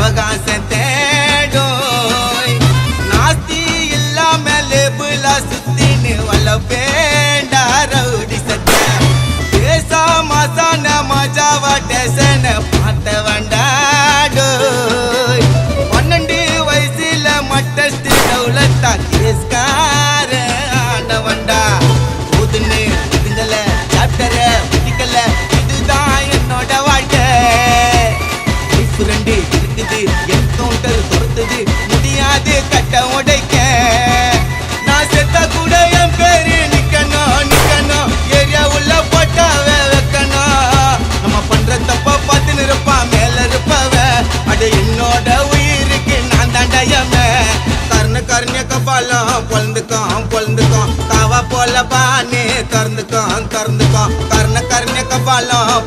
அவகாசம் தேடும் நாஸ்தி இல்லாம லேபுலா சுத்தின்னு வளப்பேண்டா ரவுடி சட்ட பேசா மாசான மஜாவா டேசன பார்த்த வண்டாடோ 12 வயசுல மட்டஸ்ட் டவுலத்தா கேஸ்கார ஆண்டவண்டா புதுன்னு இதுங்கள சாப்டர பிடிக்கல இதுதான் என்னோட வாழ்க்கை ஃப்ரெண்டு இருக்குது என்கவுண்டர் துரத்துது முடியாது கட்ட உடைக்க நான் செத்தா கூட என் பேரு நிக்கணும் ஏரியா உள்ள போட்டாவ வைக்கணும் நம்ம பண்ற தப்ப பார்த்து இருப்பான் மேல இருப்பவ அது என்னோட உயிருக்கு நான் தாண்டயம கருண கபாலம் பொழுந்துக்கும் காவா போல பானே திறந்துக்கும்